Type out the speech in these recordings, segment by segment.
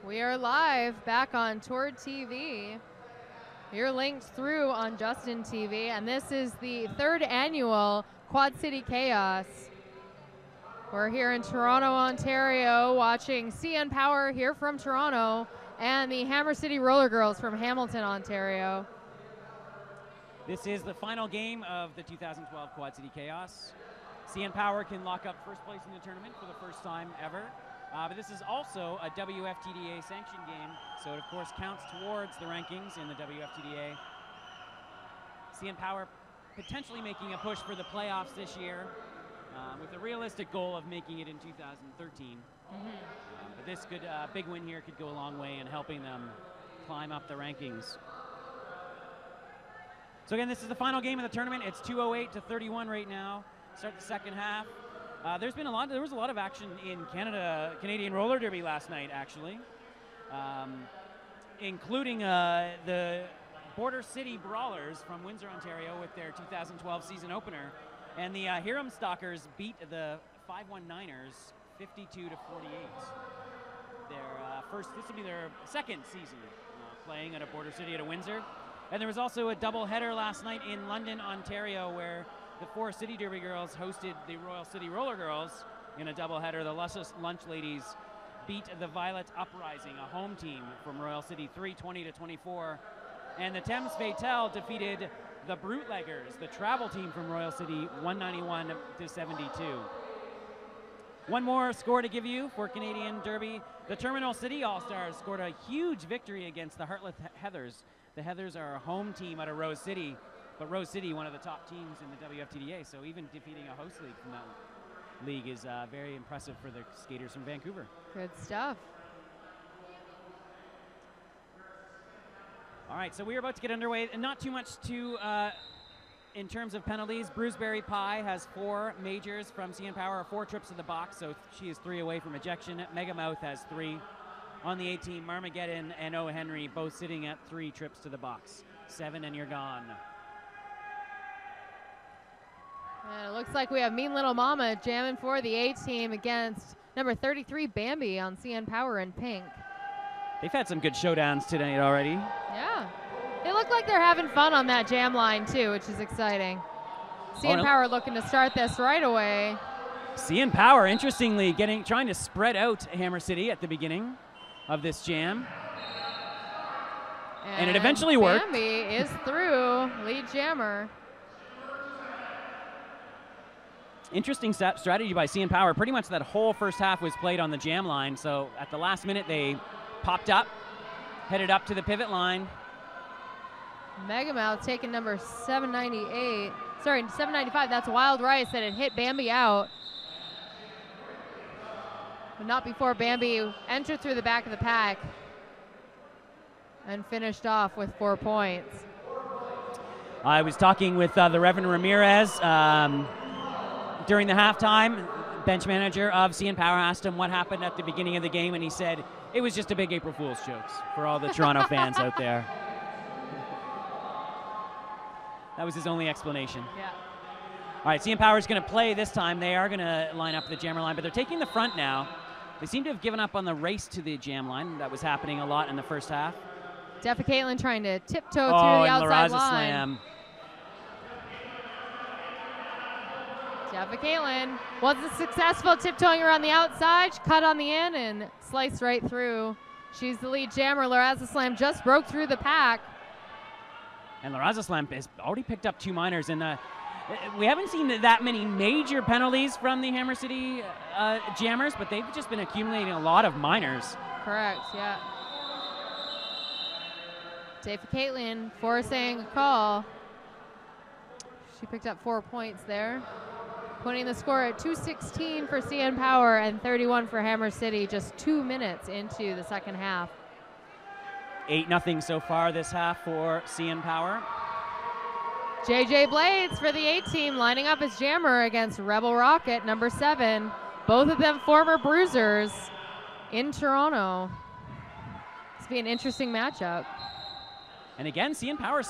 We are live back on TORD TV. You're linked through on Justin TV, and this is the 3rd annual Quad City Chaos. We're here in Toronto, Ontario, watching CN Power here from Toronto and the Hammer City Roller Girls from Hamilton, Ontario. This is the final game of the 2012 Quad City Chaos. CN Power can lock up first place in the tournament for the first time ever. But this is also a WFTDA sanctioned game, so it of course counts towards the rankings in the WFTDA. CN Power potentially making a push for the playoffs this year, with a realistic goal of making it in 2013. But this could, big win here could go a long way in helping them climb up the rankings. So again, this is the final game of the tournament. It's 2:08 to 31 right now. Start the second half. There was a lot of action in Canadian Roller Derby last night, actually, including the Border City Brawlers from Windsor, Ontario, with their 2012 season opener, and the Hiram Stalkers beat the 519ers 52 to 48. This will be their second season playing at a Border City at a Windsor, and there was also a double header last night in London, Ontario, where the 4 City Derby girls hosted the Royal City Roller Girls in a doubleheader. The Luscious Lunch Ladies beat the Violet Uprising, a home team from Royal City, 320 to 24. And the Thames Fatale defeated the Brutleggers, the travel team from Royal City, 191 to 72. One more score to give you for Canadian Derby. The Terminal City All-Stars scored a huge victory against the Heartless Heathers. The Heathers are a home team out of Rose City. But Rose City, one of the top teams in the WFTDA, so even defeating a host league from that league is very impressive for the skaters from Vancouver. Good stuff. All right, so we're about to get underway, and not too much in terms of penalties. Bruceberry Pie has 4 majors from CN Power, 4 trips to the box, so she is 3 away from ejection. Megamouth has 3 on the 18. Marmageddon and O. Henry both sitting at 3 trips to the box. 7 and you're gone. And it looks like we have Mean Little Mama jamming for the A team against number 33 Bambi on CN Power in pink. They've had some good showdowns tonight already. Yeah. They look like they're having fun on that jam line too, which is exciting. CN Power looking to start this right away. CN Power, interestingly, trying to spread out Hammer City at the beginning of this jam. And it eventually worked. Bambi is through, lead jammer. Interesting strategy by CN Power. Pretty much that whole first half was played on the jam line, so at the last minute they popped up, headed up to the pivot line. Megamouth taking number 798. Sorry, 795. That's Wild Rice that had hit Bambi out. But not before Bambi entered through the back of the pack and finished off with 4 points. I was talking with the Reverend Ramirez during the halftime. Bench manager of CN Power asked him what happened at the beginning of the game, and he said it was just a big April Fool's jokes for all the Toronto fans out there. That was his only explanation. Yeah. All right, CN Power is going to play this time. They are going to line up the jammer line, but they're taking the front now. They seem to have given up on the race to the jam line. That was happening a lot in the first half. Defa Caitlin trying to tiptoe through the outside line. Slam. Defa Caitlin wasn't successful tiptoeing around the outside. She cut on the in and sliced right through. She's the lead jammer. Lorazza Slam just broke through the pack. And Lorazza Slam has already picked up 2 minors. And we haven't seen that many major penalties from the Hammer City jammers, but they've just been accumulating a lot of minors. Correct, yeah. Defa Caitlin forcing a call. She picked up 4 points there, putting the score at 216 for CN Power and 31 for Hammer City, just 2 minutes into the second half. 8-0 so far this half for CN Power. JJ Blades for the A team lining up as jammer against Rebel Rocket, number 7. Both of them former bruisers in Toronto. This will be an interesting matchup. And again, CN Power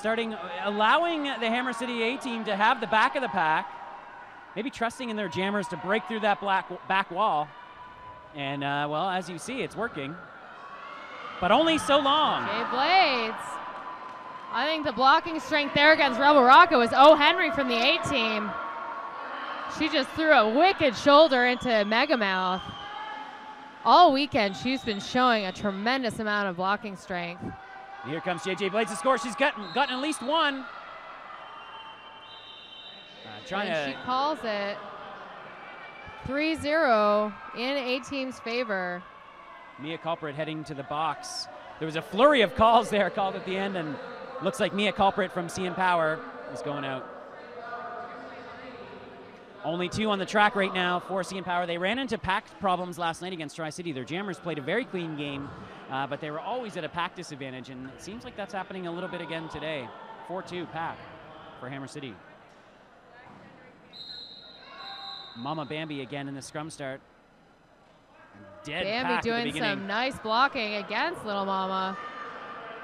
allowing the Hammer City A team to have the back of the pack, maybe trusting in their jammers to break through that back wall. And, well, as you see, it's working. but only so long. Jay Blades. I think the blocking strength there against Rebel Rocket was O. Henry from the A team. She just threw a wicked shoulder into Megamouth. All weekend, she's been showing a tremendous amount of blocking strength. Here comes JJ Blades to score. She's gotten at least one. She calls it 3-0 in A team's favor. Mia Culprit heading to the box. There was a flurry of calls there called at the end, and looks like Mia Culprit from CN Power is going out. Only 2 on the track right now for CN Power. They ran into pack problems last night against Tri-City. Their jammers played a very clean game, but they were always at a pack disadvantage, and it seems like that's happening a little bit again today. 4-2 pack for Hammer City. Mama Bambi again in the scrum start. Dead Bambi doing some nice blocking against Little Mama.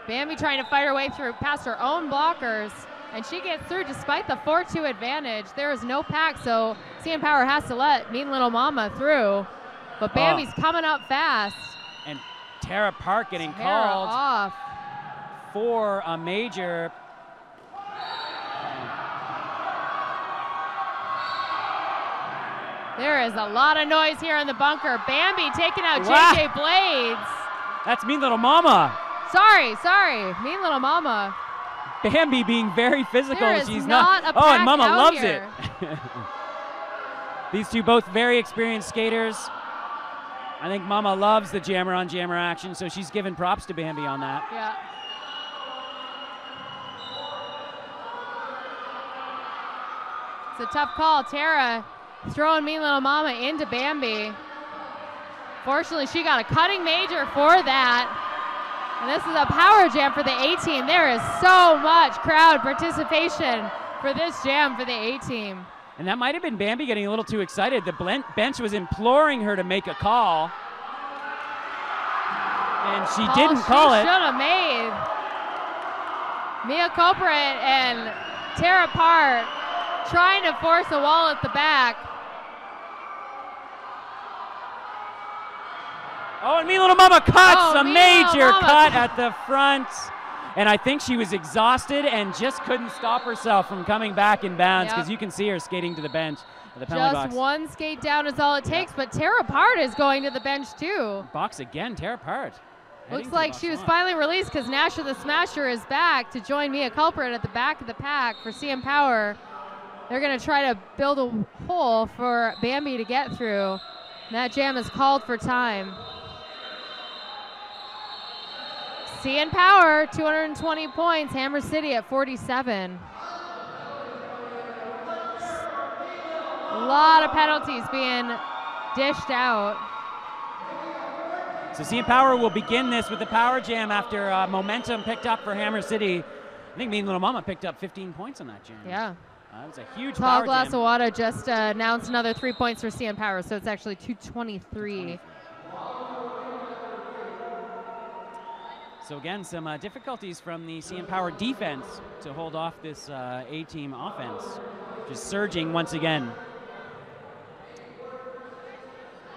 Bambi trying to fight her way through past her own blockers, and she gets through despite the 4-2 advantage. There is no pack, so CN Power has to let Mean Little Mama through. But Bambi's coming up fast. And Tara Park getting called off for a major. There is a lot of noise here in the bunker. Bambi taking out JJ Blades. That's Mean Little Mama. Sorry. Mean Little Mama. Bambi being very physical. There is She's not a pack and Mama out loves here. it. These two both very experienced skaters. I think Mama loves the jammer on jammer action, so she's giving props to Bambi on that. Yeah. It's a tough call. Tara throwing Mean Little Mama into Bambi. Fortunately, she got a cutting major for that. And this is a power jam for the A team. There is so much crowd participation for this jam for the A team. And that might have been Bambi getting a little too excited. The bench was imploring her to make a call. And she didn't call it. She should have made. Mia Culprit and Tara Park trying to force a wall at the back. Oh, and Mean Little Mama cuts a major cut Mama. at the front. And I think she was exhausted and just couldn't stop herself from coming back in bounds, because you can see her skating to the bench at the penalty box. Just one skate down is all it takes, but Tara Part is going to the bench too. Box again, Tara Part. Looks like she was finally released because Nasha the Smasher is back to join Mia Culprit at the back of the pack for CN Power. They're going to try to build a hole for Bambi to get through. And that jam is called for time. CN Power, 220 points. Hammer City at 47. A lot of penalties being dished out. So CN Power will begin this with the power jam after momentum picked up for Hammer City. I think Mean Little Mama picked up 15 points on that jam. Yeah. That was a huge Paul power jam. Glassawada just announced another 3 points for CN Power, so it's actually 223. So again, some difficulties from the CN Power defense to hold off this A-team offense. Just surging once again.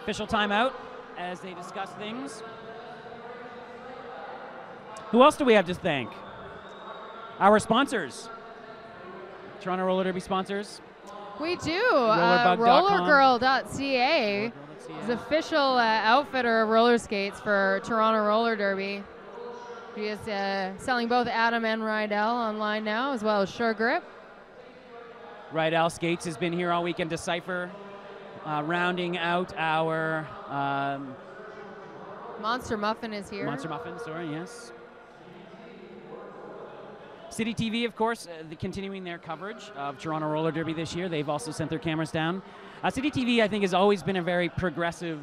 Official timeout as they discuss things. Who else do we have to thank? Our sponsors. Toronto Roller Derby sponsors. We do. Rollerbug.com. Rollergirl.ca is the official outfitter of roller skates for Toronto Roller Derby. She is selling both Adam and Rydell online now, as well as Sure Grip. Rydell Skates has been here all weekend to Cypher, rounding out our Monster Muffin is here. Monster Muffin, sorry, yes. City TV, of course, continuing their coverage of Toronto Roller Derby this year. They've also sent their cameras down. City TV, I think, has always been a very progressive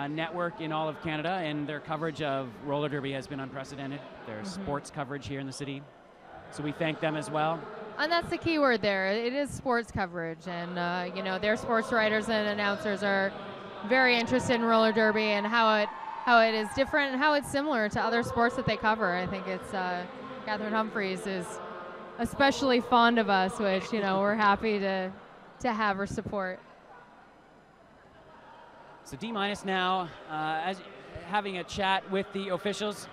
network in all of Canada, and their coverage of roller derby has been unprecedented. Their sports coverage here in the city. So we thank them as well. And that's the key word there. It is sports coverage, and you know, their sports writers and announcers are very interested in roller derby and how it is different and how it's similar to other sports that they cover. I think it's Catherine Humphreys is especially fond of us, which, you know, we're happy to have her support. So D- now, as having a chat with the officials.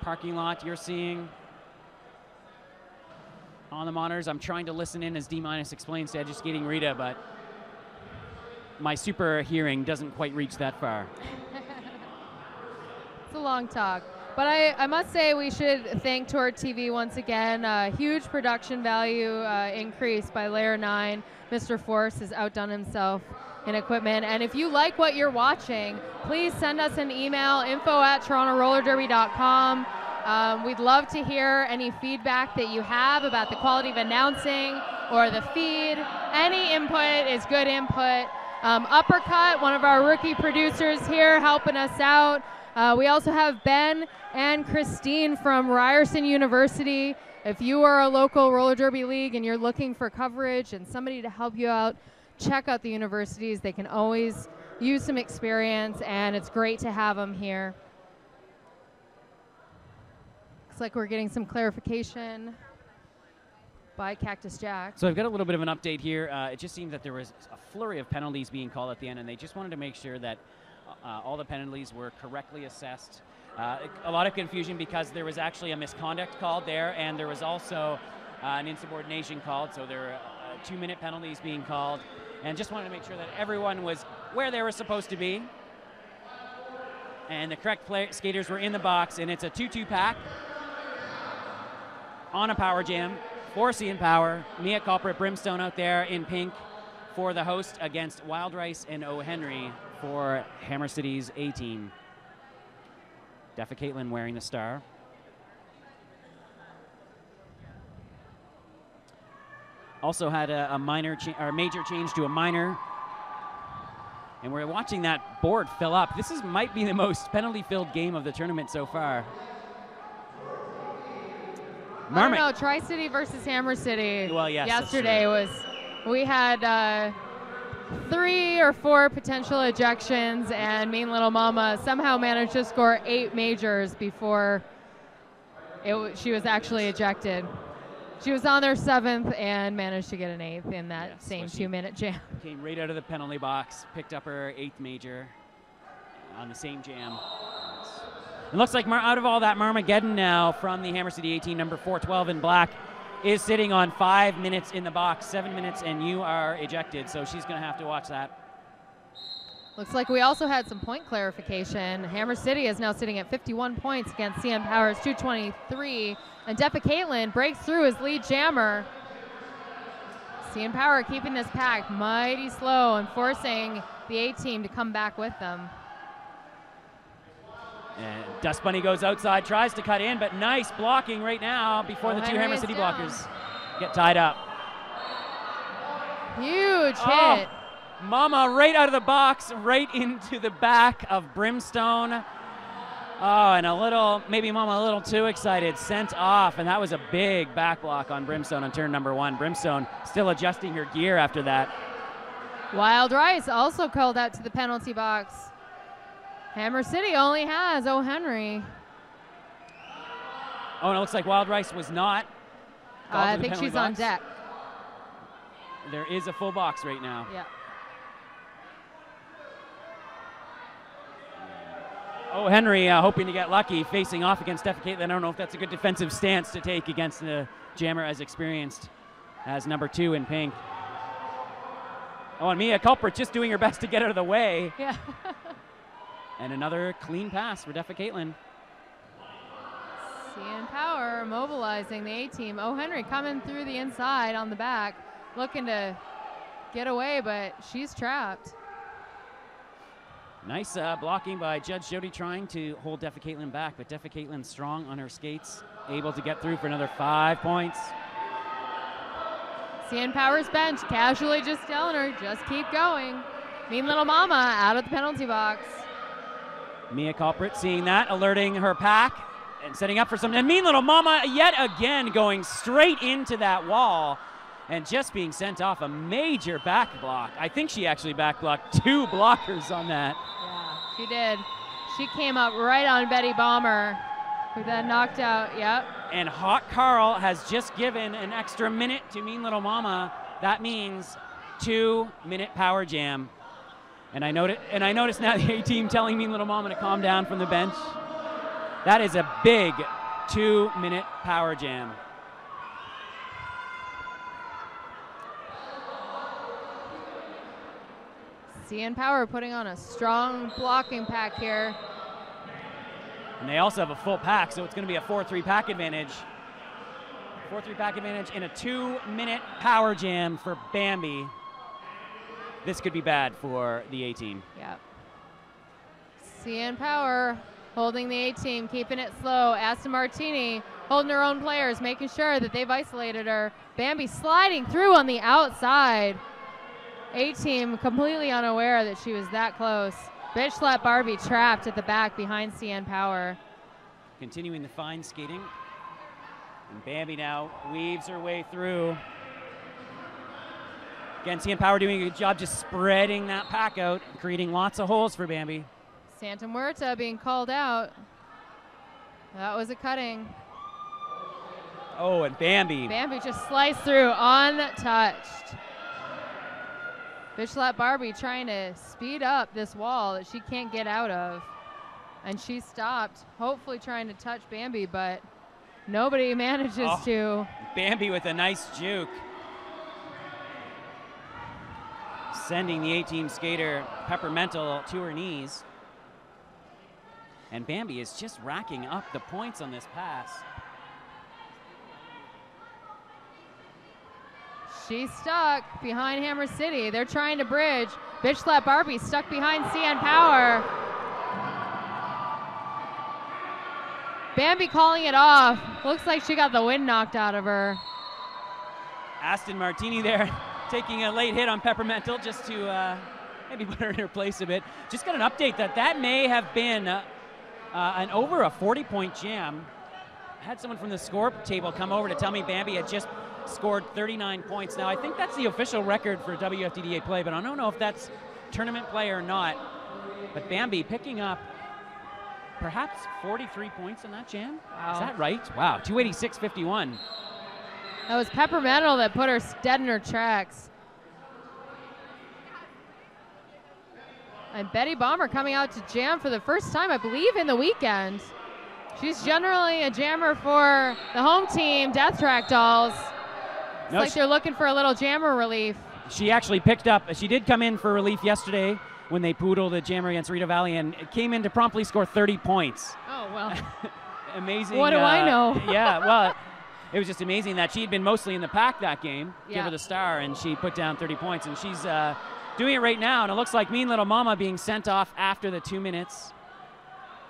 parking lot you're seeing on the monitors. I'm trying to listen in as D- explains to Educating Rita, but my super hearing doesn't quite reach that far. It's a long talk. But I must say we should thank TORD TV once again. Huge production value increase by Layer 9. Mr. Force has outdone himself in equipment. And if you like what you're watching, please send us an email, info@torontorollerderby.com. We'd love to hear any feedback that you have about the quality of announcing or the feed. Any input is good input. Uppercut, one of our rookie producers here helping us out. We also have Ben and Christine from Ryerson University. If you are a local roller derby league and you're looking for coverage and somebody to help you out, check out the universities. They can always use some experience, and it's great to have them here. Looks like we're getting some clarification by Cactus Jack. So I've got a little bit of an update here. It just seems that there was a flurry of penalties being called at the end, and they just wanted to make sure that all the penalties were correctly assessed. A lot of confusion because there was actually a misconduct called there, and there was also an insubordination called, so there were 2-minute penalties being called, and just wanted to make sure that everyone was where they were supposed to be. And the correct skaters were in the box, and it's a 2-2 pack on a power jam for CN Power. Mia Culprit Brimstone out there in pink for the host against Wild Rice and O. Henry for Hammer City's A team. Deffa Caitlin wearing the star. Also had a major change to a minor. And we're watching that board fill up. This might be the most penalty-filled game of the tournament so far. I don't know, Tri-City versus Hammer City. Well, yes, yesterday we had 3 or 4 potential ejections, and Mean Little Mama somehow managed to score 8 majors before she was actually ejected. She was on their 7th and managed to get an 8th in that same 2-minute jam. Came right out of the penalty box, picked up her 8th major on the same jam. It looks like out of all that, Marmageddon now from the Hammer City 18, number 412 in black, is sitting on 5 minutes in the box, 7 minutes, and you are ejected. So she's going to have to watch that. Looks like we also had some point clarification. Hammer City is now sitting at 51 points against CN Power's 223. And Deffa Caitlin breaks through as lead jammer. CN Power keeping this pack mighty slow and forcing the A team to come back with them. And Dust Bunny goes outside, tries to cut in, but nice blocking right now before the 2 Hammer City blockers get tied up. Huge hit. Mama right out of the box, right into the back of Brimstone. Oh, and maybe Mama a little too excited, sent off, and that was a big back block on Brimstone on turn number 1. Brimstone still adjusting her gear after that. Wild Rice also called out to the penalty box. Hammer City only has O. Henry. Oh, and it looks like Wild Rice was not. I think she's on deck. There is a full box right now. Yeah. O. Henry hoping to get lucky, facing off against Deffa Caitlin. I don't know if that's a good defensive stance to take against the jammer as experienced as number 2 in pink. Oh, and Mia Culprit just doing her best to get out of the way. Yeah. And another clean pass for Deffa Caitlin. CN Power mobilizing the A team. O. Henry coming through the inside on the back, looking to get away, but she's trapped. Nice blocking by Judge Jody trying to hold Deffa Caitlin back, but Deffa Caitlin strong on her skates, able to get through for another 5 points. CN Power's bench casually just telling her, just keep going. Mean Little Mama out of the penalty box. Mia Culprit seeing that, alerting her pack and setting up for something. And Mean Little Mama yet again going straight into that wall and just being sent off a major back block. I think she actually back blocked 2 blockers on that. Yeah, she did. She came up right on Betty Bomber, who then knocked out, yep. And Hot Carl has just given an extra minute to Mean Little Mama. That means 2-minute power jam. And I notice now the A team telling Mean Little Mama to calm down from the bench. That is a big 2-minute power jam. CN Power putting on a strong blocking pack here. And they also have a full pack, so it's going to be a 4-3 pack advantage. 4-3 pack advantage in a 2-minute power jam for Bambi. This could be bad for the A-team. Yep. CN Power holding the A-team, keeping it slow. Aston Martini holding her own players, making sure that they've isolated her. Bambi sliding through on the outside. A-team completely unaware that she was that close. Bitch let Barbie trapped at the back behind CN Power. Continuing the fine skating. And Bambi now weaves her way through. Again, CN Power doing a good job just spreading that pack out, creating lots of holes for Bambi. Santa Muerta being called out. That was a cutting. Oh, and Bambi. Bambi just sliced through, untouched. Bichette Barbie trying to speed up this wall that she can't get out of. And she stopped, hopefully trying to touch Bambi, but nobody manages to. Bambi with a nice juke. Sending the A-team skater Peppermental to her knees. And Bambi is just racking up the points on this pass. She's stuck behind Hammer City. They're trying to bridge. Bitch Slap Barbie stuck behind CN Power. Bambi calling it off. Looks like she got the wind knocked out of her. Aston Martini there taking a late hit on Peppermental just to maybe put her in her place a bit. Just got an update that may have been an over a 40-point jam. I had someone from the score table come over to tell me Bambi had just scored 39 points. Now, I think that's the official record for WFTDA play, but I don't know if that's tournament play or not. But Bambi picking up perhaps 43 points in that jam. Wow. Is that right? Wow, 286.51. That was Peppermental that put her dead in her tracks. And Betty Bomber coming out to jam for the first time, I believe, in the weekend. She's generally a jammer for the home team, Death Track Dolls. It's like they're looking for a little jammer relief. She actually picked up, she did come in for relief yesterday when they poodled the jammer against Rito Valley and came in to promptly score 30 points. Oh, well. Amazing. What do I know? Yeah, well, it was just amazing that she'd been mostly in the pack that game. Yeah. Give her the star, and she put down 30 points. And she's doing it right now, and it looks like Mean Little Mama being sent off after the 2 minutes.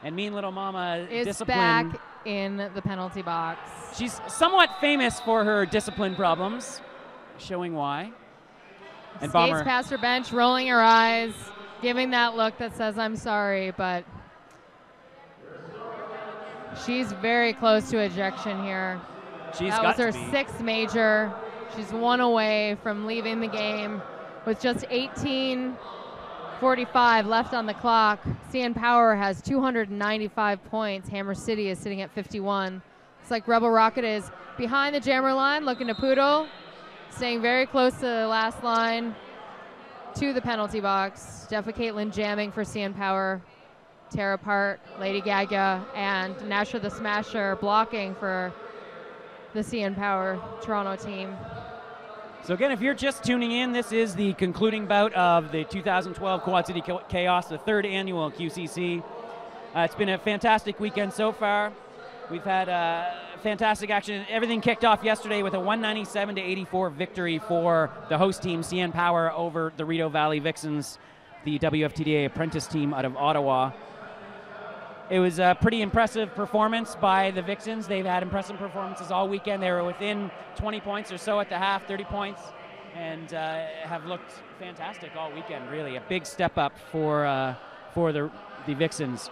And Mean Little Mama is back in the penalty box. She's somewhat famous for her discipline problems, showing why. And Skates Bomber past her bench, rolling her eyes, giving that look that says, I'm sorry, but she's very close to ejection here. That was her 6th major. She's 1 away from leaving the game with just 18:45 left on the clock. CN Power has 295 points. Hammer City is sitting at 51. It's like Rebel Rocket is behind the jammer line, looking to poodle, staying very close to the last line to the penalty box. Steffa Caitlin jamming for CN Power. Tara Part, Lady Gaga, and Nasha the Smasher blocking for the CN Power Toronto team. So again, if you're just tuning in, this is the concluding bout of the 2012 Quad City Chaos, the 3rd annual QCC. It's been a fantastic weekend so far. We've had fantastic action. Everything kicked off yesterday with a 197-84 victory for the host team, CN Power, over the Rito Valley Vixens, the WFTDA apprentice team out of Ottawa. It was a pretty impressive performance by the Vixens. They've had impressive performances all weekend. They were within 20 points or so at the half, 30 points, and have looked fantastic all weekend, really. A big step up for the Vixens.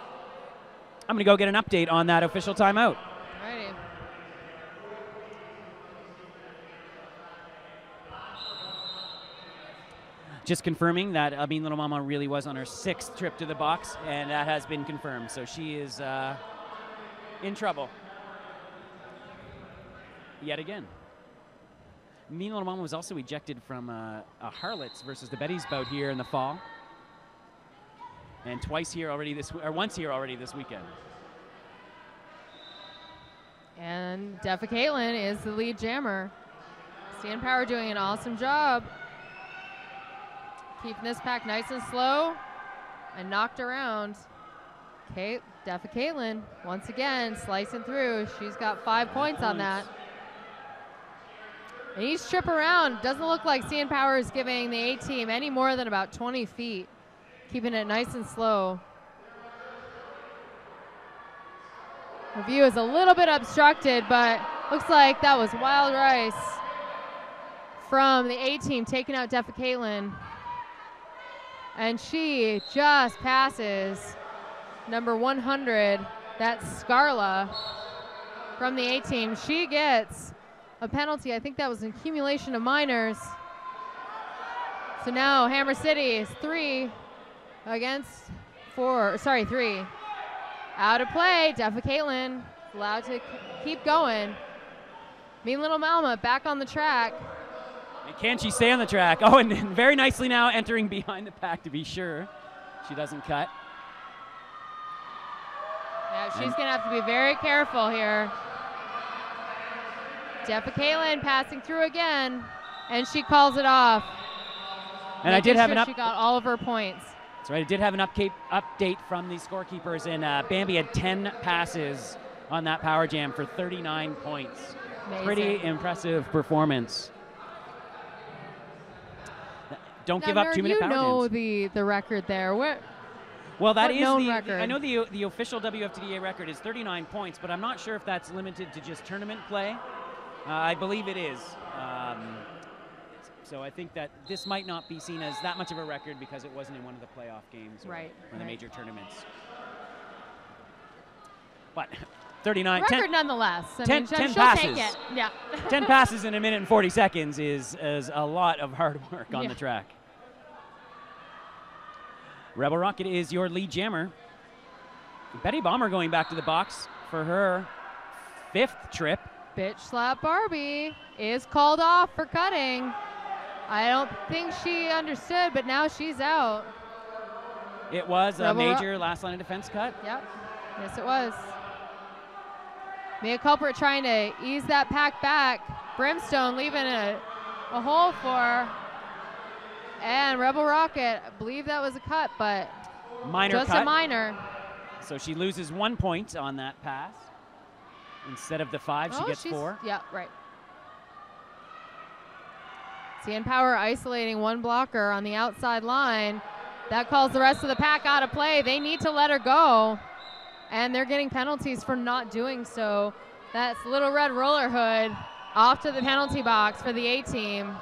I'm going to go get an update on that official timeout. Alrighty. Just confirming that Mean Little Mama really was on her 6th trip to the box, and that has been confirmed. So she is in trouble yet again. Mean Little Mama was also ejected from a Harlots versus the Betties bout here in the fall, and once here already this weekend. And Defa Caitlin is the lead jammer. CN Power doing an awesome job. Keeping this pack nice and slow and knocked around. Defa Caitlin, once again, slicing through. She's got 5 points on that. And each trip around, doesn't look like CN Power is giving the A team any more than about 20 feet. Keeping it nice and slow. The view is a little bit obstructed, but looks like that was Wild Rice from the A team taking out Defa Caitlin. And she just passes number 100, that's Scarla from the A team. She gets a penalty. I think that was an accumulation of minors. So now Hammer City is 3 against 4, sorry, 3. Out of play, Defa Caitlin allowed to keep going. Mean Little Mama back on the track. And can she stay on the track? Oh, and very nicely now entering behind the pack to be sure she doesn't cut. Yeah, she's going to have to be very careful here. Defa Caitlin passing through again, and she calls it off. And I did have an she got all of her points. That's right. I did have an update from the scorekeepers, and Bambi had 10 passes on that power jam for 39 points. Amazing. Pretty impressive performance. Don't now, give up 2-minute power jams. You know the record there. Well, that is known record? I know the official WFTDA record is 39 points, but I'm not sure if that's limited to just tournament play. I believe it is. So I think that this might not be seen as that much of a record because it wasn't in one of the playoff games or the major tournaments. But 39. Record 10, nonetheless. I mean, 10 she'll passes. Take it. Yeah. 10 passes in a minute and 40 seconds is a lot of hard work on the track. Rebel Rocket is your lead jammer. Betty Bomber going back to the box for her 5th trip. Bitch Slap Barbie is called off for cutting. I don't think she understood, but now she's out. It was a major last line of defense cut. Yep. Yes, it was. Mia Culprit trying to ease that pack back. Brimstone leaving a hole for her. And Rebel Rocket, I believe that was a cut, but just a minor. So she loses 1 point on that pass. Instead of the 5, she gets 4. Yeah, right. CN Power isolating one blocker on the outside line. That calls the rest of the pack out of play. They need to let her go. And they're getting penalties for not doing so. That's Little Red Roller Hood off to the penalty box for the A team.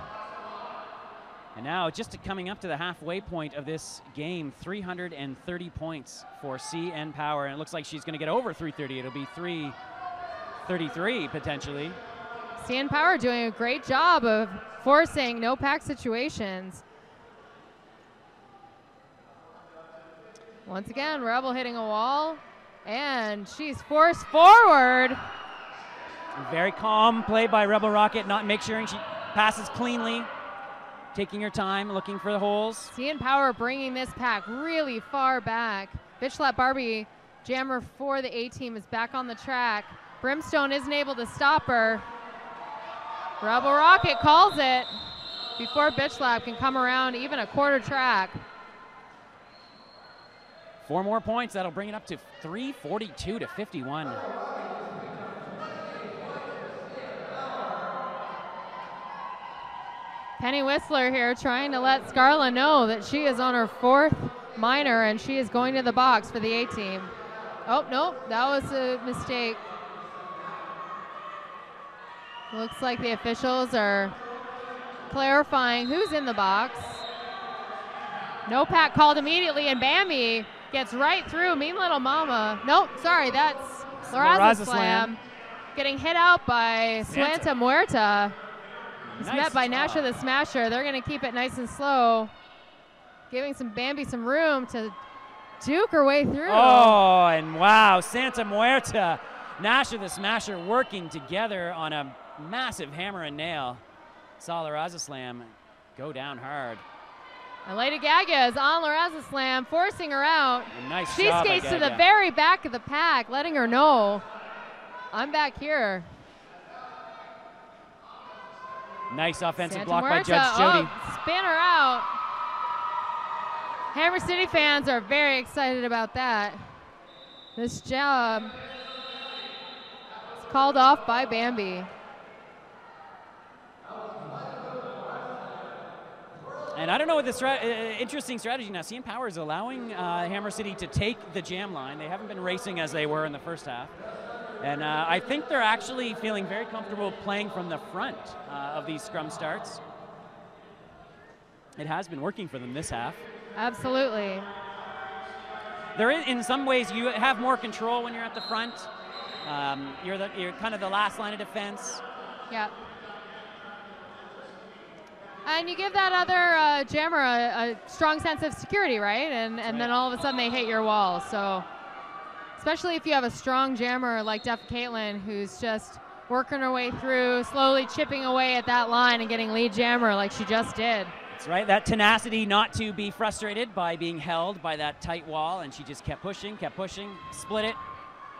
And now just coming up to the halfway point of this game, 330 points for CN Power. And it looks like she's going to get over 330. It'll be 333 potentially. CN Power doing a great job of forcing no pack situations. Once again, Rebel hitting a wall, and she's forced forward. Very calm play by Rebel Rocket, not make sure she passes cleanly, taking her time, looking for the holes. CN Power bringing this pack really far back. Bitch Slap Barbie, jammer for the A team, is back on the track. Brimstone isn't able to stop her. Rebel Rocket calls it before Bitch Slap can come around even a quarter track. 4 more points, that'll bring it up to 342 to 51. Penny Whistler here trying to let Scarla know that she is on her 4th minor and she is going to the box for the A team. Oh, no, that was a mistake. Looks like the officials are clarifying who's in the box. No pack called immediately, and Bambi gets right through Mean Little Mama. Nope, sorry, that's Loraza Slam. Getting hit out by Santa Muerta. He's met by Nasha the Smasher. They're going to keep it nice and slow, giving Bambi some room to duke her way through. Oh, and wow, Santa Muerta, Nasha the Smasher working together on a massive hammer and nail. Saw Loraza Slam go down hard. And Lady Gaga is on Loraza Slam, forcing her out. Nice she job skates to the very back of the pack, letting her know I'm back here. Nice offensive Santa block Muerta. by Judge Jody. Oh, spin her out. Hammer City fans are very excited about that. This job is called off by Bambi. And I don't know what the interesting strategy now. CN Power is allowing Hammer City to take the jam line. They haven't been racing as they were in the first half. And I think they're actually feeling very comfortable playing from the front of these scrum starts. It has been working for them this half. Absolutely. There is, in some ways, you have more control when you're at the front. You're kind of the last line of defense. Yeah. And you give that other jammer a strong sense of security, right? And then all of a sudden they hit your wall. So, especially if you have a strong jammer like Def Caitlin, who's just working her way through, slowly chipping away at that line and getting lead jammer like she just did. That's right. That tenacity not to be frustrated by being held by that tight wall, and she just kept pushing, split it.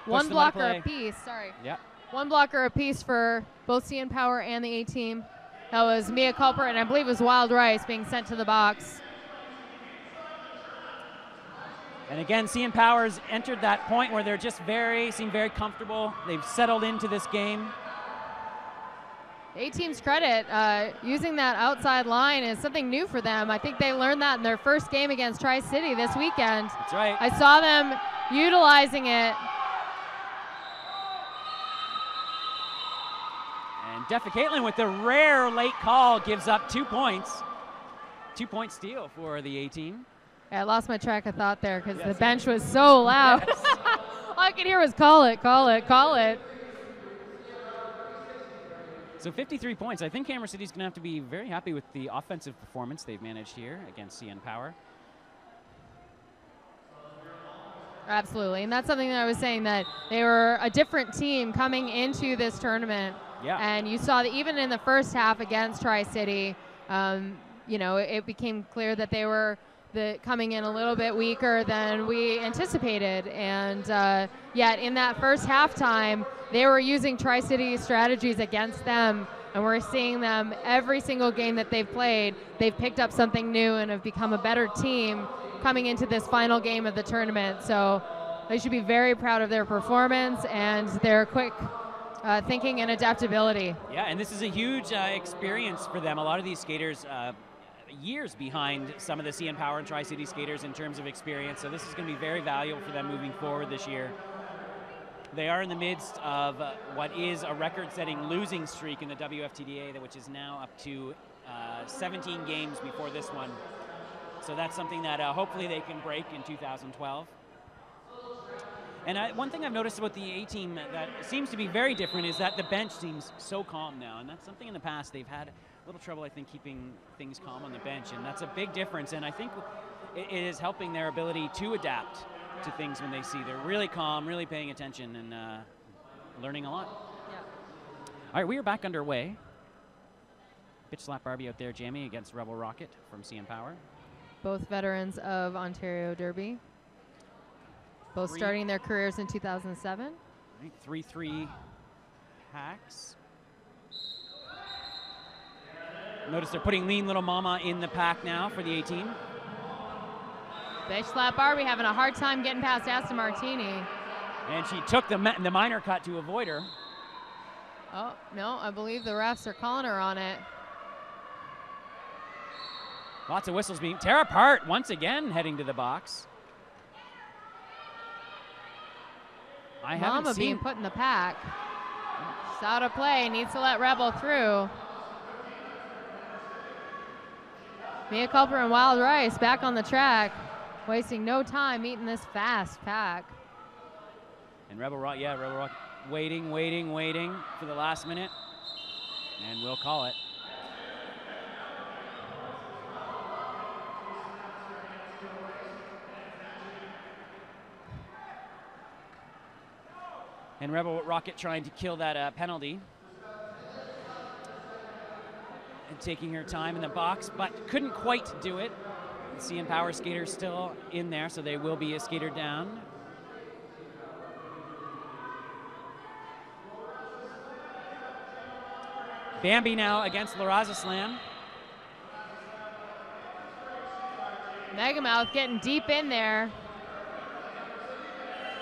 One blocker apiece. Sorry. Yeah. One blocker apiece for both CN Power and the A team. That was Mia Culper, and I believe it was Wild Rice being sent to the box. And again, CN Power's entered that point where they're just seem very comfortable. They've settled into this game. A team's credit, using that outside line is something new for them. I think they learned that in their first game against Tri-City this weekend. That's right. I saw them utilizing it. Defa Caitlin with the rare late call gives up 2 points. 2-point steal for the A team. Yeah, I lost my track of thought there because the bench was so loud. Yes. All I could hear was call it, call it, call it. So 53 points. I think Hammer City's going to have to be very happy with the offensive performance they've managed here against CN Power. Absolutely, and that's something that I was saying, that they were a different team coming into this tournament. Yeah. And you saw that even in the first half against Tri-City, you know, it became clear that they were coming in a little bit weaker than we anticipated. And yet in that first halftime, they were using Tri-City strategies against them. And we're seeing them every single game that they've played. They've picked up something new and have become a better team coming into this final game of the tournament. So they should be very proud of their performance and their quick thinking and adaptability. Yeah, and this is a huge experience for them. A lot of these skaters, years behind some of the CN Power and Tri-City skaters in terms of experience, so this is going to be very valuable for them moving forward this year. They are in the midst of what is a record-setting losing streak in the WFTDA, which is now up to 17 games before this one. So that's something that hopefully they can break in 2012. And one thing I've noticed about the A team that seems to be very different is that the bench seems so calm now, and that's something in the past they've had a little trouble, I think, keeping things calm on the bench, and that's a big difference, and I think it is helping their ability to adapt to things when they see. They're really calm, really paying attention, and learning a lot. Yeah. All right, we are back underway. Bitch Slap Barbie out there jamming against Rebel Rocket from CN Power. Both veterans of Ontario Derby. Both starting their careers in 2007. 3-3 hacks. Notice they're putting Lean Little Mama in the pack now for the A team. Bitch Slap Barbie having a hard time getting past Aston Martini. And she took the minor cut to avoid her. Oh, no, I believe the refs are calling her on it. Lots of whistles being tear apart once again, heading to the box. Mama being put in the pack. She's out of play, needs to let Rebel through. Mia Culper and Wild Rice back on the track, wasting no time eating this fast pack. And Rebel Rock, waiting for the last minute, and we'll call it. And Rebel Rocket trying to kill that penalty. And taking her time in the box, but couldn't quite do it. The CN Power skater still in there, so they will be a skater down. Bambi now against La Raza Slam. Megamouth getting deep in there.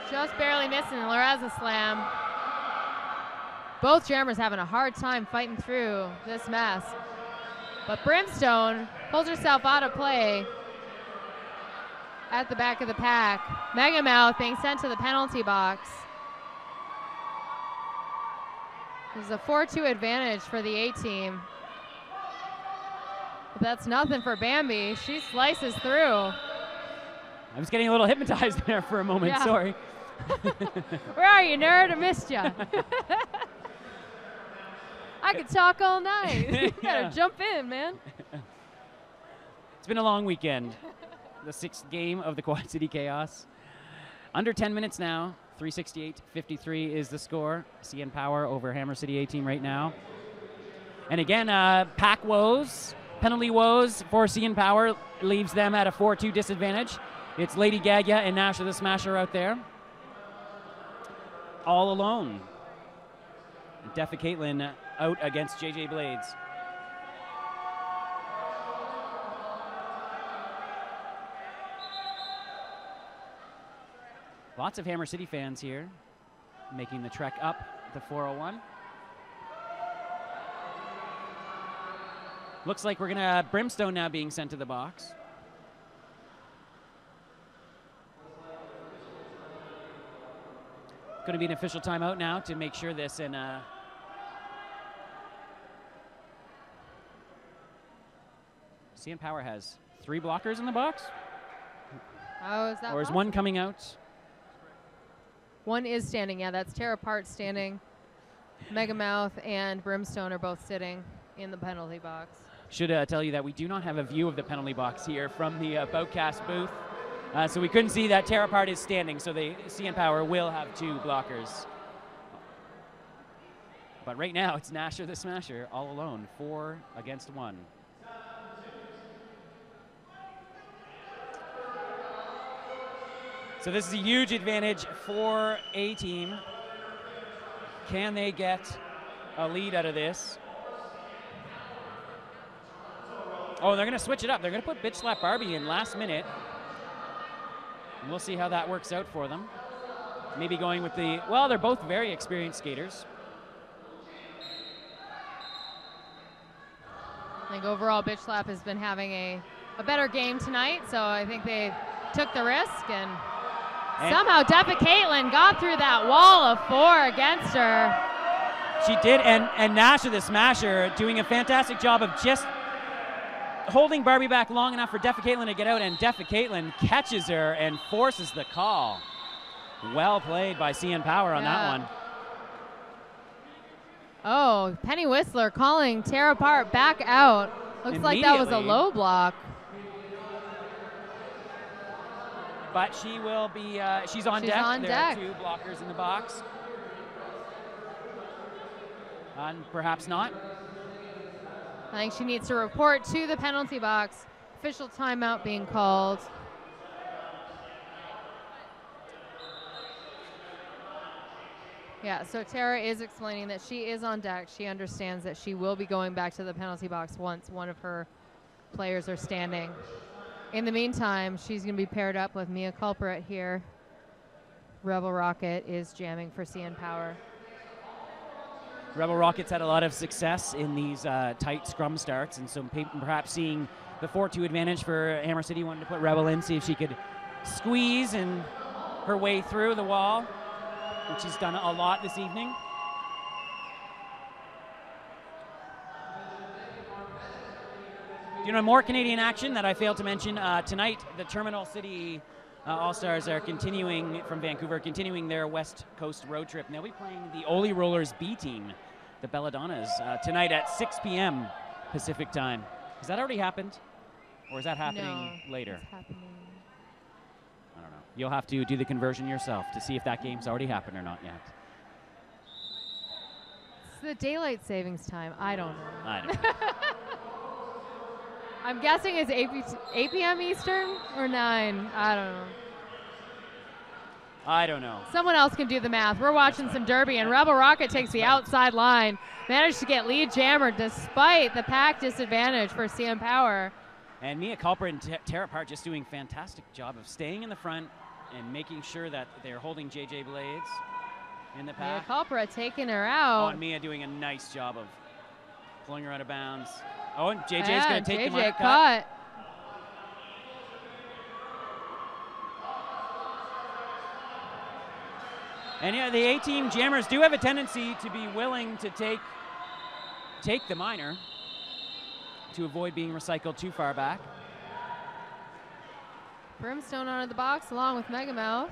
Just barely missing the La Raza Slam. Both jammers having a hard time fighting through this mess. But Brimstone pulls herself out of play at the back of the pack. Megamouth being sent to the penalty box. There's a 4-2 advantage for the A team. But that's nothing for Bambi. She slices through. I was getting a little hypnotized there for a moment, Yeah. sorry. Where are you, nerd? I missed you. I could talk all night. You better jump in, man. It's been a long weekend. The 6th game of the Quad City Chaos. Under 10 minutes now. 368-53 is the score. CN Power over Hammer City A team right now. And again, pack woes, penalty woes for CN Power leaves them at a 4-2 disadvantage. It's Lady Gaga and Nasha the Smasher out there. All alone. Defa Caitlin out against JJ Blades. Lots of Hammer City fans here making the trek up the 401. Looks like we're going to Brimstone now being sent to the box. Going to be an official timeout now to make sure this and CN Power has 3 blockers in the box. Oh, is that Or is possible? one coming out? One is standing. Yeah, that's Tara Part standing. Megamouth and Brimstone are both sitting in the penalty box. Should tell you that we do not have a view of the penalty box here from the Boatcast booth. So we couldn't see that Tara Part is standing, so the CN Power will have 2 blockers. But right now, it's Nasher the Smasher all alone, 4 against 1. So this is a huge advantage for A team. Can they get a lead out of this? Oh, they're going to switch it up. They're going to put Bitch Slap Barbie in last minute. And we'll see how that works out for them. Maybe going with the, well, they're both very experienced skaters. I think overall Bitch Slap has been having a better game tonight, so I think they took the risk and somehow Defa Caitlin got through that wall of 4 against her. She did, and Nasha the Smasher doing a fantastic job of just holding Barbie back long enough for Defa Caitlin to get out, and Defa Caitlin catches her and forces the call. Well played by CN Power on that one. Oh, Penny Whistler calling Tara Part back out. Looks like that was a low block. But she will be, she's on deck. There are 2 blockers in the box. And perhaps not. I think she needs to report to the penalty box. Official timeout being called. Yeah, so Tara is explaining that she is on deck. She understands that she will be going back to the penalty box once one of her players are standing. In the meantime, she's going to be paired up with Mia Culprit here. Rebel Rocket is jamming for CN Power. Rebel Rocket's had a lot of success in these tight scrum starts, and so perhaps seeing the 4-2 advantage for Hammer City, wanted to put Rebel in, see if she could squeeze and her way through the wall, which she's done a lot this evening. You know, more Canadian action that I failed to mention tonight. The Terminal City All-Stars are continuing from Vancouver, continuing their West Coast road trip. And they'll be playing the Oli Rollers B team, the Belladonnas, tonight at 6 p.m. Pacific time. Has that already happened? Or is that happening later? It's happening. I don't know. You'll have to do the conversion yourself to see if that game's already happened or not yet. It's the daylight savings time. I don't know. I don't know. I'm guessing it's 8 p.m. Eastern or 9. I don't know. I don't know. Someone else can do the math. We're watching some derby, and Rebel Rocket takes the outside line. Managed to get lead jammer despite the pack disadvantage for CN Power. And Mia Culper and Tara Part just doing a fantastic job of staying in the front and making sure that they're holding JJ Blades in the pack. Mia Culper taking her out. Oh, and Mia doing a nice job of pulling her out of bounds. Oh, and JJ's going to take the undercut. Caught. And yeah, the A-team jammers do have a tendency to be willing to take the minor to avoid being recycled too far back. Brimstone out of the box along with Megamouth.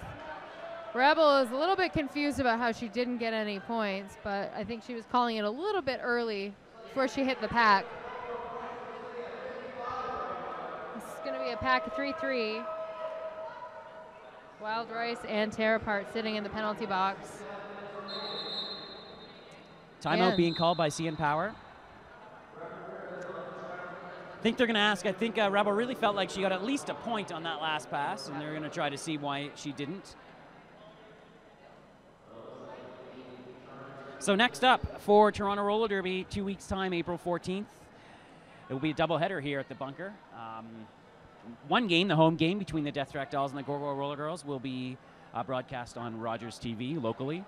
Rebel is a little bit confused about how she didn't get any points, but I think she was calling it a little bit early before she hit the pack. This is going to be a pack of 3-3. Wild Rice and Tara Part sitting in the penalty box. Timeout being called by CN Power. I think they're going to ask, I think Rebel really felt like she got at least a point on that last pass, and they're going to try to see why she didn't. So next up for Toronto Roller Derby, 2 weeks' time, April 14th. It will be a doubleheader here at the bunker. One game, the home game between the Death Track Dolls and the Gorgo Roller Girls, will be broadcast on Rogers TV locally.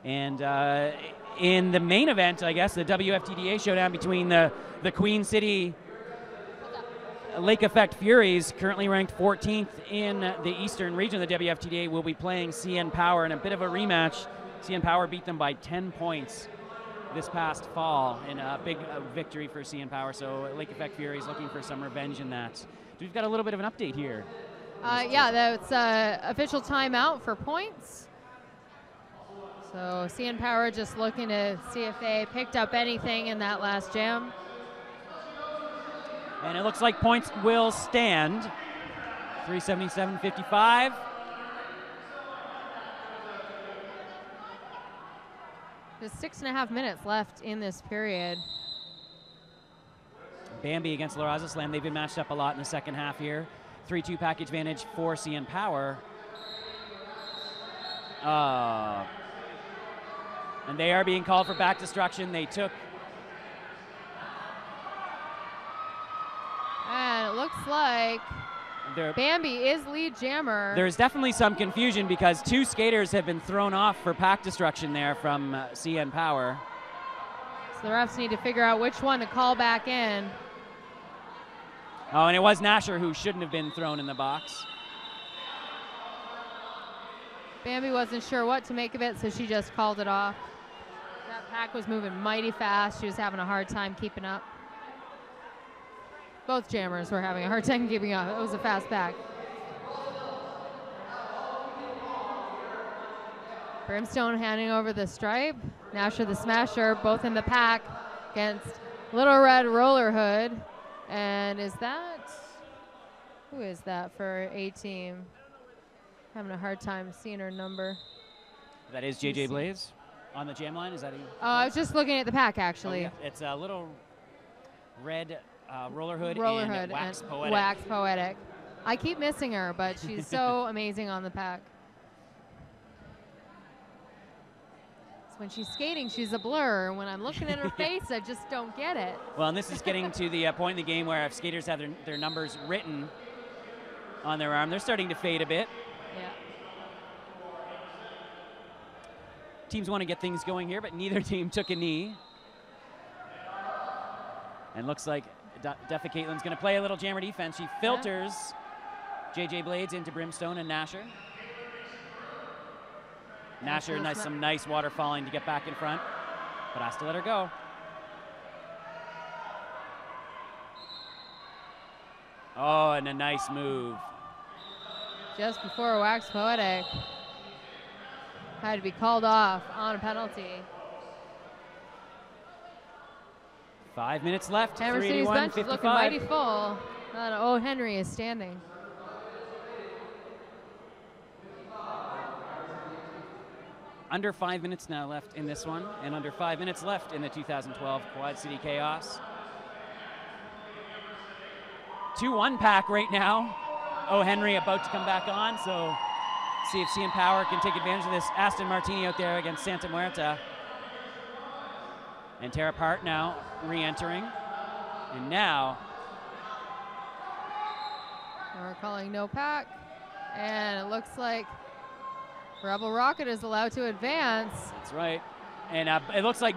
And in the main event, I guess, the WFTDA showdown between the Queen City Lake Effect Furies, currently ranked 14th in the Eastern region of the WFTDA, will be playing CN Power in a bit of a rematch. CN Power beat them by 10 points this past fall in a big victory for CN Power. So Lake Effect Furies looking for some revenge in that. We've got a little bit of an update here. Yeah, that's official timeout for points. So CN Power just looking to see if they picked up anything in that last jam. And it looks like points will stand. 377.55. There's 6.5 minutes left in this period. Bambi against La Raza Slam. They've been matched up a lot in the second half here. 3-2 package advantage for CN Power. And they are being called for back destruction. They took. And it looks like Bambi is lead jammer. There's definitely some confusion because two skaters have been thrown off for pack destruction there from CN Power. So the refs need to figure out which one to call back in. Oh, and it was Nasher who shouldn't have been thrown in the box. Bambi wasn't sure what to make of it, so she just called it off. That pack was moving mighty fast. She was having a hard time keeping up. Both jammers were having a hard time keeping up. It was a fast pack. Brimstone handing over the stripe. Nasher the Smasher, both in the pack against Little Red Roller Hood. And who is that for A-Team? Having a hard time seeing her number. That is JJ Blaze on the jam line. Is that? Oh, I was just looking at the pack actually. Oh, yeah. It's a Little Red Roller Hood and Wax Poetic. Wax Poetic. I keep missing her, but she's so amazing on the pack. When she's skating, she's a blur. When I'm looking at her face, I just don't get it. Well, and this is getting to the point in the game where if skaters have their numbers written on their arm, they're starting to fade a bit. Yeah. Teams want to get things going here, but neither team took a knee. And looks like Defa Caitlin's going to play a little jammer defense. She filters JJ Blades into Brimstone and Nasher. Nasher, some nice water falling to get back in front, but has to let her go. Oh, and a nice move. Just before Wax Poetic had to be called off on a penalty. 5 minutes left. Hammer City's bench is looking mighty full. Oh, Henry is standing. Under 5 minutes now left in this one, and under 5 minutes left in the 2012 Quad City Chaos. 2-1 pack right now. Oh, Henry about to come back on, so See if CN Power can take advantage of this. Aston Martini out there against Santa Muerta. And Tara Part now re-entering. And now we're calling no pack. And it looks like Rebel Rocket is allowed to advance. That's right. And it looks like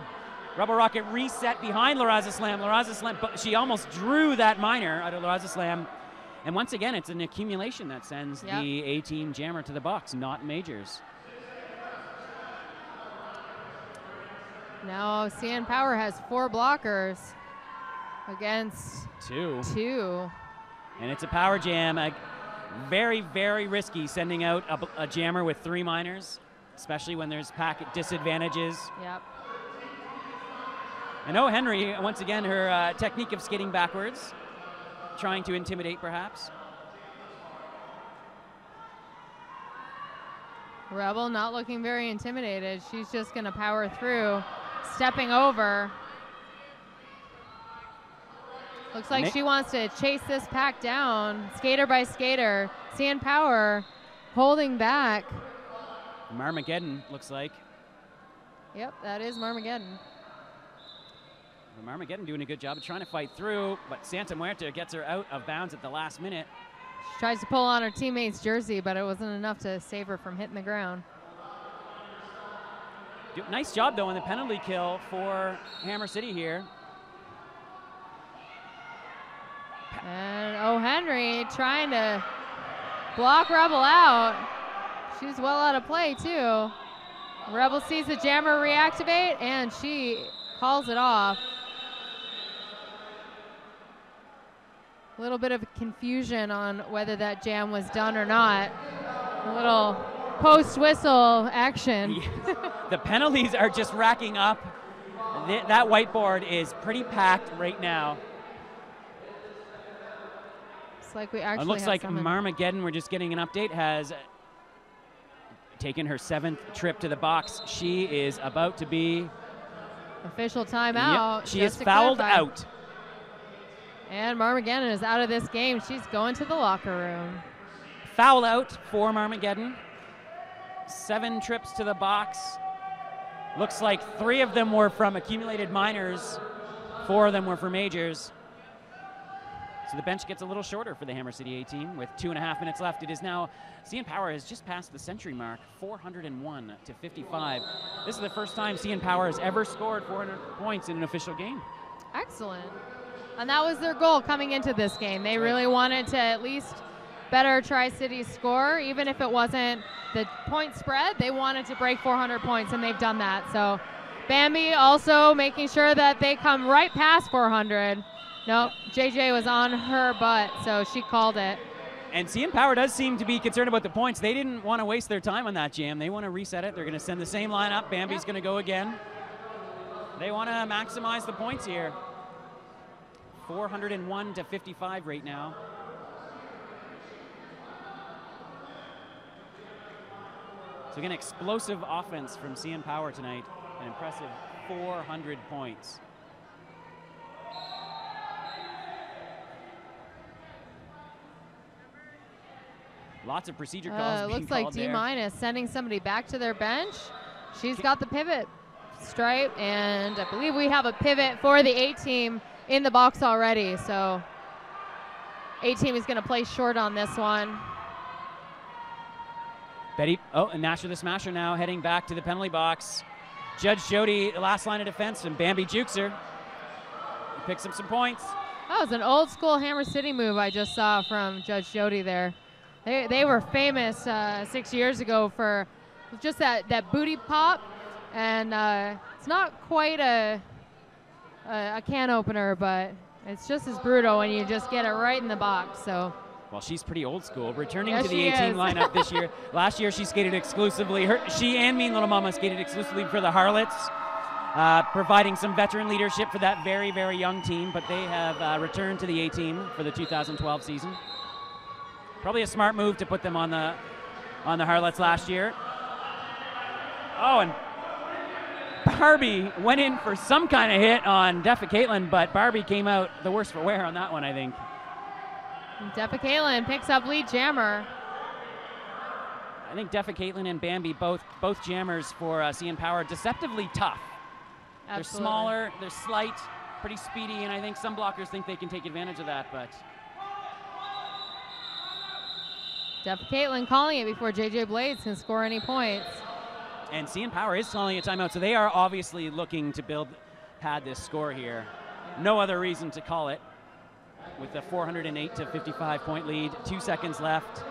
Rebel Rocket reset behind Laraza Slam. Laraza Slam, but she almost drew that minor out of Laraza Slam. And once again, it's an accumulation that sends the A-team jammer to the box, not majors. Now CN Power has 4 blockers against 2. And it's a power jam. Very, very risky sending out a jammer with 3 minors, especially when there's packet disadvantages. Yep. And O. Henry, once again, her technique of skating backwards, trying to intimidate perhaps. Rebel not looking very intimidated. She's just going to power through, stepping over. Looks like she wants to chase this pack down, skater by skater. CN Power holding back. Marmageddon looks like. Yep, that is Marmageddon. Marmageddon doing a good job of trying to fight through, but Santa Muerta gets her out of bounds at the last minute. She tries to pull on her teammate's jersey, but it wasn't enough to save her from hitting the ground. Nice job, though, on the penalty kill for Hammer City here. And O. Henry trying to block Rebel out. She's well out of play, too. Rebel sees the jammer reactivate, and she calls it off. A little bit of confusion on whether that jam was done or not. A little post-whistle action. The penalties are just racking up. That whiteboard is pretty packed right now. It's like we actually it looks like Marmageddon, we're just getting an update, has taken her 7th trip to the box. She is about to be... Official timeout. Yep, she is fouled out. And Marmageddon is out of this game. She's going to the locker room. Foul out for Marmageddon. 7 trips to the box. Looks like 3 of them were from accumulated minors. 4 of them were for majors. So the bench gets a little shorter for the Hammer City A team with 2.5 minutes left. It is now, CN Power has just passed the century mark, 401 to 55. This is the first time CN Power has ever scored 400 points in an official game. Excellent. And that was their goal coming into this game. They really wanted to at least better Tri-City's score, even if it wasn't the point spread. They wanted to break 400 points, and they've done that. So Bambi also making sure that they come right past 400. Nope, JJ was on her butt, so she called it. And CN Power does seem to be concerned about the points. They didn't want to waste their time on that jam. They want to reset it. They're going to send the same lineup. Bambi's going to go again. They want to maximize the points here. 401 to 55 right now. So again, explosive offense from CN Power tonight. An impressive 400 points. Lots of procedure calls being looks like called D- sending somebody back to their bench. She's got the pivot stripe, and I believe we have a pivot for the A team in the box already. So A team is going to play short on this one. Betty, and Nasher the Smasher now heading back to the penalty box. Judge Jody, last line of defense, and Bambi jukes her. He picks up some points. That was an old school Hammer City move I just saw from Judge Jody there. They were famous 6 years ago for just that booty pop, and it's not quite a can opener, but it's just as brutal when you just get it right in the box. So. Well, she's pretty old school. Returning to the 18 lineup this year. Last year she skated exclusively. She and Mean Little Mama skated exclusively for the Harlots, providing some veteran leadership for that very, very young team. But they have returned to the A team for the 2012 season. Probably a smart move to put them on the Harlots last year. Oh, and Barbie went in for some kind of hit on Defa Caitlin, but Barbie came out the worse for wear on that one, I think. Defa Caitlin picks up lead jammer. I think Defa Caitlin and Bambi, both jammers for CN Power, deceptively tough. Absolutely. They're smaller, they're slight, pretty speedy, and I think some blockers think they can take advantage of that, but... Defa Caitlin calling it before JJ Blades can score any points. And CN Power is calling a timeout, so they are obviously looking to pad this score here. No other reason to call it. With a 408 to 55 point lead, 2 seconds left.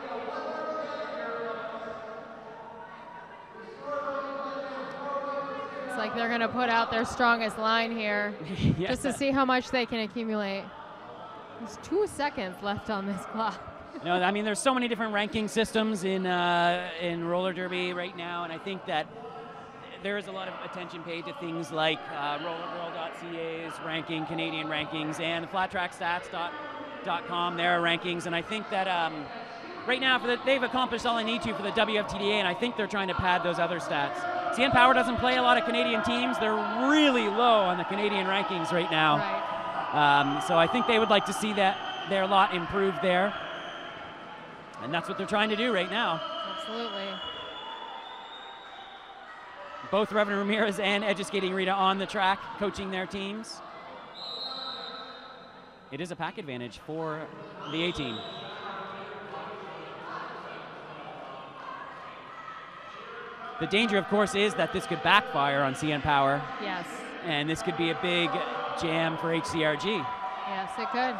It's like they're going to put out their strongest line here Yes. just to see how much they can accumulate. There's 2 seconds left on this clock. No, I mean, there's so many different ranking systems in roller derby right now, and I think that there is a lot of attention paid to things like rollergirl.ca's ranking, Canadian rankings, and flattrackstats.com, their rankings, and I think that right now they've accomplished all they need to for the WFTDA, and I think they're trying to pad those other stats. CN Power doesn't play a lot of Canadian teams. They're really low on the Canadian rankings right now. Right. So I think they would like to see that their lot improved there. And that's what they're trying to do right now. Absolutely. Both Reverend Ramirez and Edge Skating Rita on the track, coaching their teams. It is a pack advantage for the A team. The danger, of course, is that this could backfire on CN Power. Yes. And this could be a big jam for HCRG. Yes, it could.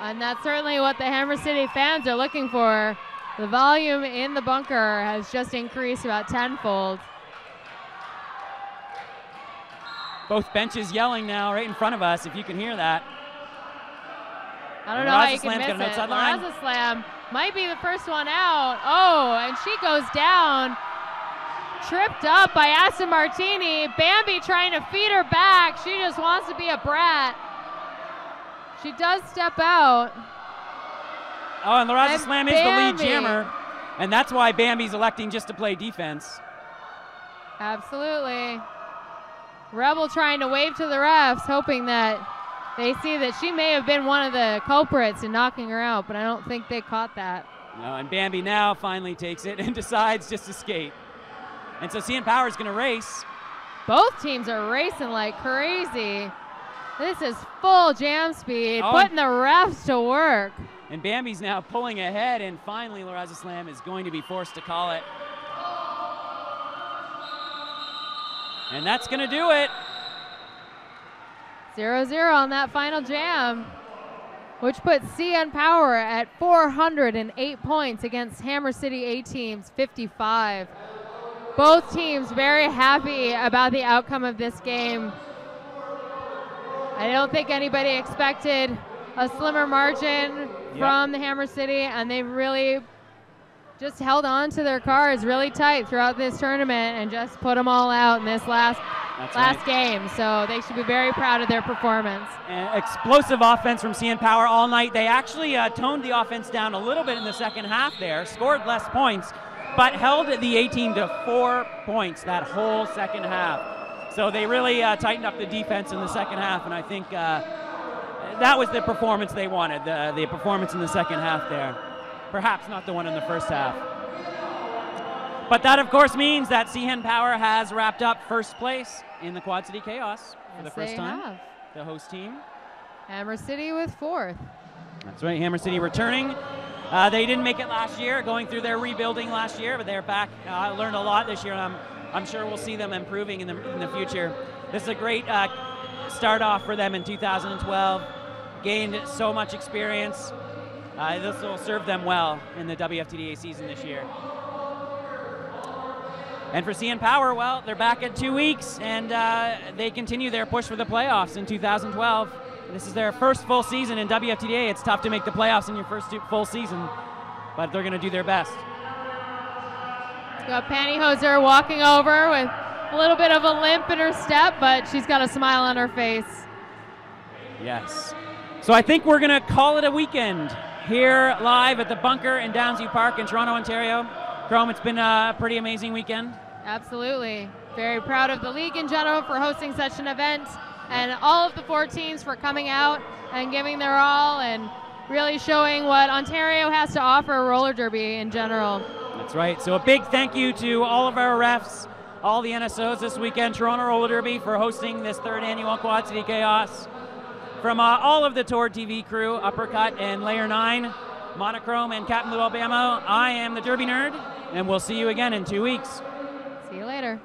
And that's certainly what the Hammer City fans are looking for. The volume in the bunker has just increased about tenfold. Both benches yelling now right in front of us, if you can hear that. I don't know how you can Slam's miss got an it. outside line. Raza Slam might be the first one out. Oh, and she goes down. Tripped up by Aston Martini. Bambi trying to feed her back. She just wants to be a brat. She does step out. Oh, and Raza Slam is the lead Bambi. jammer, and that's why Bambi's electing just to play defense. Absolutely. Rebel trying to wave to the refs, hoping that they see that she may have been one of the culprits in knocking her out, but I don't think they caught that. No, and Bambi now finally takes it and decides just to skate. And so CN Power is going to race. Both teams are racing like crazy. This is full jam speed, Oh, putting the refs to work. And Bambi's now pulling ahead, and finally Raza Slam is going to be forced to call it. And that's going to do it. 0-0 on that final jam, which puts CN Power at 408 points against Hammer City A team's 55. Both teams very happy about the outcome of this game. I don't think anybody expected a slimmer margin from the Hammer City, and they really just held on to their cards really tight throughout this tournament and just put them all out in this last game. So they should be very proud of their performance. Explosive offense from CN Power all night. They actually toned the offense down a little bit in the second half there, scored less points, but held the A team to 4 points that whole second half. So they really tightened up the defense in the second half, and I think that was the performance they wanted, the performance in the second half there. Perhaps not the one in the first half. But that, of course, means that CN Power has wrapped up first place in the Quad City Chaos for the first time. The host team. Hammer City with fourth. That's right, Hammer City returning. They didn't make it last year, going through their rebuilding last year, but they're back. Learned a lot this year, and I'm sure we'll see them improving in the future. This is a great start off for them in 2012. Gained so much experience. This will serve them well in the WFTDA season this year. And for CN Power, well, they're back at 2 weeks, and they continue their push for the playoffs in 2012. This is their first full season in WFTDA. It's tough to make the playoffs in your first full season, but they're going to do their best. Got Pantyhoser walking over with a little bit of a limp in her step, but she's got a smile on her face. Yes. So I think we're going to call it a weekend here live at the Bunker in Downsview Park in Toronto, Ontario. Chrome, it's been a pretty amazing weekend. Absolutely. Very proud of the league in general for hosting such an event, and all of the 4 teams for coming out and giving their all and really showing what Ontario has to offer roller derby in general. That's right. So a big thank you to all of our refs, all the NSOs this weekend, Toronto Roller Derby, for hosting this 3rd annual Quad City Chaos. From all of the TORD TV crew, Uppercut and Layer 9, Monochrome and Captain Blue Alabama, I am the Derby Nerd, and we'll see you again in 2 weeks. See you later.